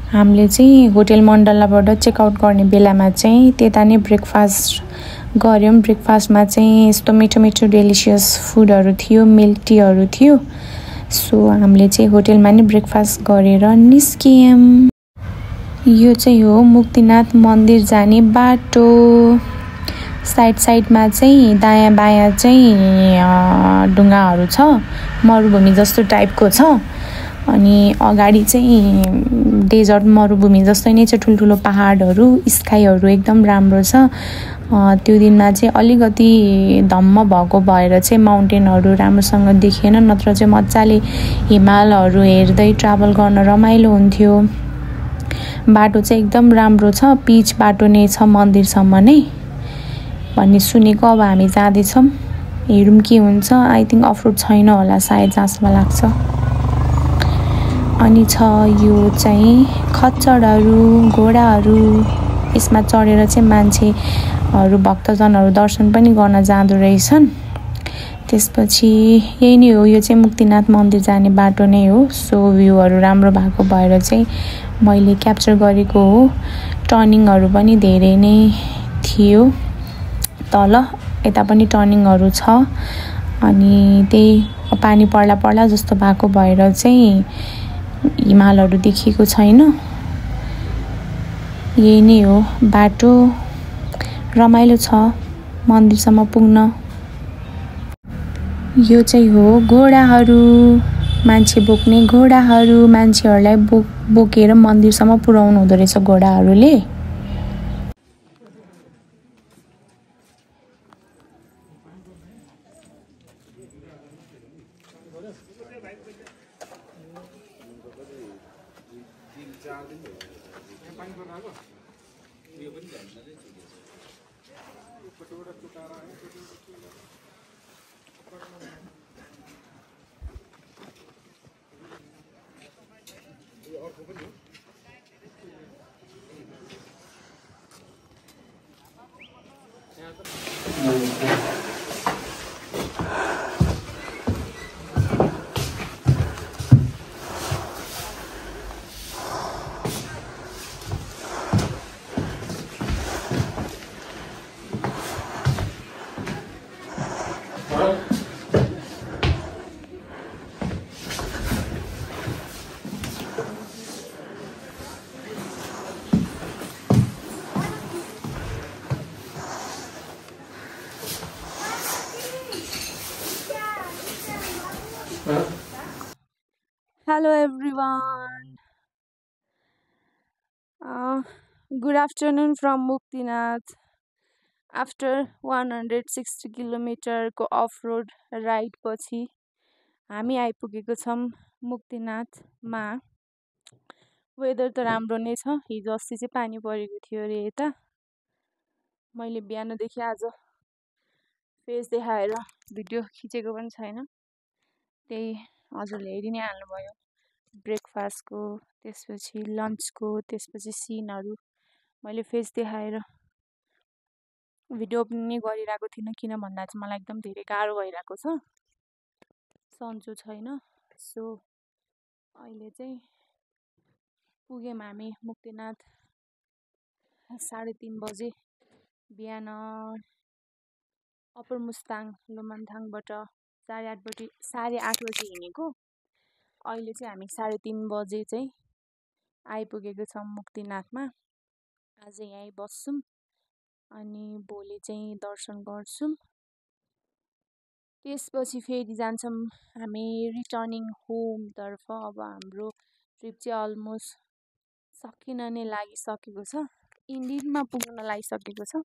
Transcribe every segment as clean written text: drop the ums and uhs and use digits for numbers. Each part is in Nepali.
हामीले चाहिँ होटल मण्डलाबाट चेकआउट गर्ने बेलामा चाहिँ त्यता नै ब्रेकफास्ट गऱ्यौँ। ब्रेकफास्टमा चाहिँ यस्तो मिठो मिठो डेलिसियस फुडहरू थियो, मिल्क टीहरू थियो। सो हामीले चाहिँ होटलमा नै ब्रेकफास्ट गरेर निस्क्यौँ। यो चाहिँ हो मुक्तिनाथ मन्दिर जाने बाटो। साइडमा चाहिँ दायाँ बायाँ चाहिँ ढुङ्गाहरू छ, मरुभूमि जस्तो टाइपको छ। अनि अगाडि चाहिँ डेजर्ट मरुभूमि जस्तै नै छ, ठुल्ठुलो पहाडहरू, स्काईहरू एकदम राम्रो छ। त्यो दिनमा चाहिँ अलिकति धम्म भएको भएर चाहिँ माउन्टेनहरू राम्रोसँग देखिएन, नत्र चाहिँ मजाले हिमालहरू हेर्दै ट्राभल गर्न रमाइलो हुन्थ्यो। बाटो चाहिँ एकदम राम्रो छ, पिच बाटो नै छ मन्दिरसम्म नै भन्ने सुनेको। अब हामी जाँदैछौँ, हेरौँ के हुन्छ। आई थिङ्क अफरोड छैन होला सायद, जहाँसम्म लाग्छ। अनि छ यो चाहिँ खच्चडहरू, घोडाहरू। यसमा चढेर चाहिँ मान्छेहरू, भक्तजनहरू दर्शन पनि गर्न जाँदो रहेछन्। त्यसपछि यही नै हो, यो चाहिँ मुक्तिनाथ मन्दिर जाने बाटो नै हो। सो भ्यूहरू राम्रो भएको भएर चाहिँ मैले क्याप्चर गरेको हो। टर्निङहरू पनि धेरै नै थियो, तल यता पनि टर्निङहरू छ। अनि त्यही पानी पर्ला जस्तो भएको भएर चाहिँ हिमालहरू देखिएको छैन। यही नै हो बाटो, रमाइलो छ मन्दिरसम्म पुग्न। यो चाहिँ हो घोडाहरू, मान्छे बोक्ने घोडाहरू। मान्छेहरूलाई बोकेर मन्दिरसम्म पुर्याउनु हुँदो रहेछ घोडाहरूले। Hello everyone. Good afternoon from Muktinath. After 160 किलोमिटरको अफ-रोड राइड पछि हामी आइपुगेको छौँ मुक्तिनाथमा। वेदर त राम्रो नै छ, हिजो अस्ति चाहिँ पानी परेको थियो अरे यता। मैले बिहानदेखि आज फेस देखाएर भिडियो खिचेको पनि छैन, त्यही हजुरले हेरि नै हाल्नुभयो। ब्रेकफास्टको, त्यसपछि लन्चको, त्यसपछि सिनहरू मैले फेस देखाएर भिडियो पनि गरिरहेको थिइनँ। किन भन्दा चाहिँ मलाई एकदम धेरै गाह्रो भइरहेको छ, सन्चो छैन। सो अहिले चाहिँ पुग्यौँ हामी मुक्तिनाथ 3:30 बजे बिहान। अप्पर मुस्ताङ लुमन्थाङबाट 8:30 बजे हिँडेको। अहिले चाहिँ हामी 3:30 बजे चाहिँ आइपुगेको छौँ मुक्तिनाथमा। आज यहीँ बस्छौँ अनि भोलि चाहिँ दर्शन गर्छौँ। त्यसपछि फेरि जान्छौँ हामी रिटर्निङ होमतर्फ। अब हाम्रो ट्रिप चाहिँ अलमोस्ट सकिन नै लागिसकेको छ, इन्डिनमा पुग्न लागिसकेको छ।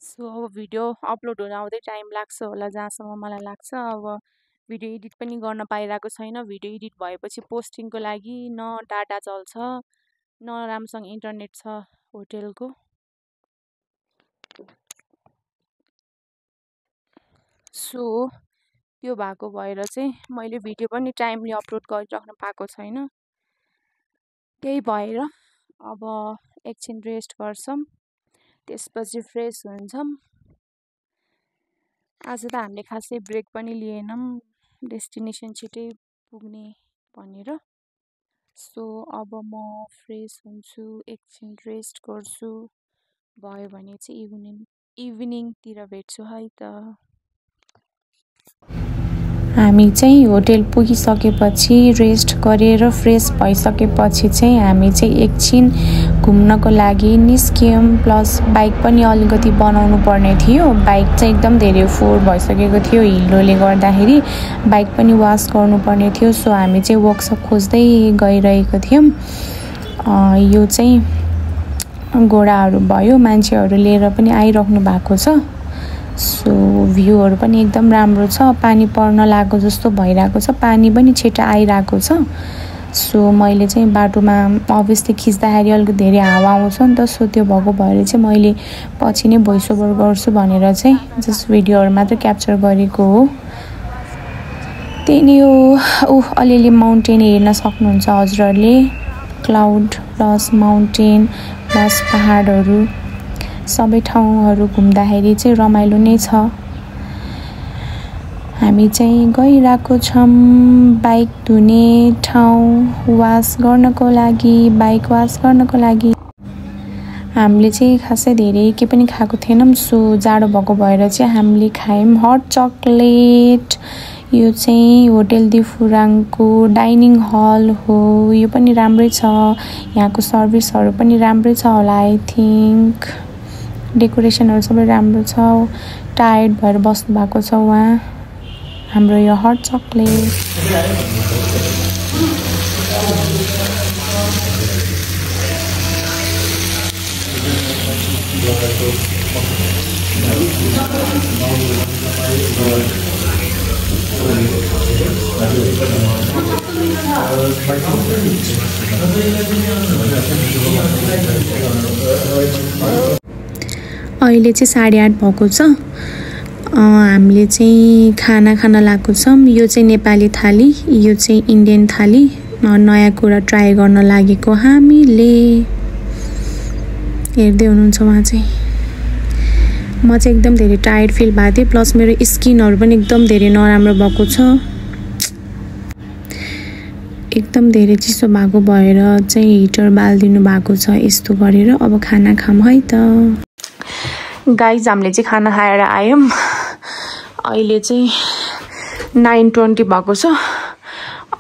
सो अब भिडियो अपलोड हुन आउँदै टाइम लाग्छ होला, जहाँसम्म मलाई लाग्छ। अब भिडियो एडिट पनि गर्न पाइरहेको छैन। भिडियो एडिट भएपछि पोस्टिङको लागि न डाटा चल्छ, न राम्रोसँग इन्टरनेट छ होटेलको। सो त्यो भएको भएर चाहिँ मैले भिडियो पनि टाइमली अपलोड गरिराख्न पाएको छैन। त्यही भएर अब एकछिन रेस्ट गर्छौँ, त्यसपछि फ्रेस हुन्छौँ। आज त हामीले खासै ब्रेक पनि लिएनौँ, डेस्टिनेसन छिटै पुग्ने भनेर। सो अब म फ्रेस हुन्छु, एकछिन रेस्ट गर्छु, भयो भने चाहिँ इभिनिङतिर भेट्छु है त। हामी चाहिँ होटेल पुगिसकेपछि रेस्ट गरेर फ्रेस भइसकेपछि चाहिँ हामी चाहिँ एकछिन घुम्नको लागि निस्क्यौँ। प्लस बाइक पनि अलिकति बनाउनु पर्ने थियो। बाइक चाहिँ एकदम धेरै फोहोर भइसकेको थियो हिलोले गर्दाखेरि, बाइक पनि वास गर्नुपर्ने थियो। सो हामी चाहिँ वर्कसप खोज्दै गइरहेको थियौँ। यो चाहिँ घोडाहरू भयो, मान्छेहरू लिएर पनि आइराख्नु भएको छ। सो भ्यूहरू पनि एकदम राम्रो छ, पानी पर्न लागेको जस्तो भइरहेको छ, पानी पनि छिटो आइरहेको छ। सो मैले चाहिँ बाटोमा अभियसली खिच्दाखेरि अलिकति धेरै हावा आउँछ नि त, सो त्यो भएको भएर चाहिँ मैले पछि नै भोइस ओभर गर्छु भनेर चाहिँ जस्ट भिडियोहरू मात्र क्याप्चर गरेको हो। त्यही नै हो। अलिअलि माउन्टेन हेर्न सक्नुहुन्छ हजुरहरूले, क्लाउड प्लस माउन्टेन प्लस पहाडहरू, सबै ठाउँहरू घुम्दाखेरि चाहिँ रमाइलो नै छ। हामी चाहिँ गइरहेको छौँ बाइक धुने ठाउँ वास गर्नको लागि, बाइक वास गर्नको लागि। हामीले चाहिँ खासै धेरै के पनि खाएको थिएनौँ। सो जाडो भएको भएर चाहिँ हामीले खायौँ हट चक्लेट। यो चाहिँ होटेल दिफुराङको डाइनिङ हल हो। यो पनि राम्रै छ, यहाँको सर्भिसहरू पनि राम्रै छ होला आई थिङ्क। डेकोरेसनहरू सबै राम्रो छ। टायर्ड भएर बस्नु भएको छ उहाँ, हाम्रो यो हट चक्लेट। अहिले चाहिँ 8:30 भएको छ। हामीले चाहिँ खाना खान लागेको छौँ। यो चाहिँ नेपाली थाली, यो चाहिँ इन्डियन थाली। नयाँ कुरा ट्राई गर्न लागेको हामीले। हेर्दै हुनुहुन्छ उहाँ चाहिँ। म चाहिँ एकदम धेरै टायर्ड फिल भएको थिएँ, प्लस मेरो स्किनहरू पनि एकदम धेरै नराम्रो भएको छ। एकदम धेरै चिसो भएको भएर चाहिँ हिटर बालिदिनु भएको छ यस्तो गरेर। अब खाना खाऊँ है त। गाइज हामीले चाहिँ खाना खाएर आयौँ। अहिले चाहिँ 9:20 भएको छ।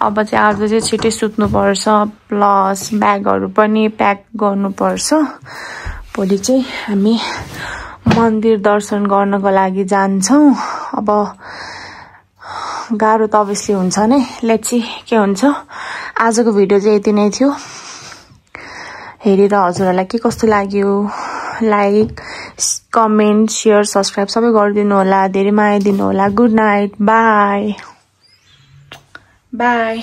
अब चाहिँ आज चाहिँ छिटै सुत्नुपर्छ, प्लस ब्यागहरू पनि प्याक गर्नुपर्छ। भोलि चाहिँ हामी मन्दिर दर्शन गर्नको लागि जान्छौँ। अब गाह्रो त अभियसली हुन्छ नै, लेट्स सी के हुन्छ। आजको भिडियो चाहिँ यति नै थियो। हेरेर हजुरहरूलाई के कस्तो लाग्यो लाइक, कमेन्ट, सेयर, सब्सक्राइब सबै गरिदिनु होला। धेरै माया दिनु होला। Good night, by by.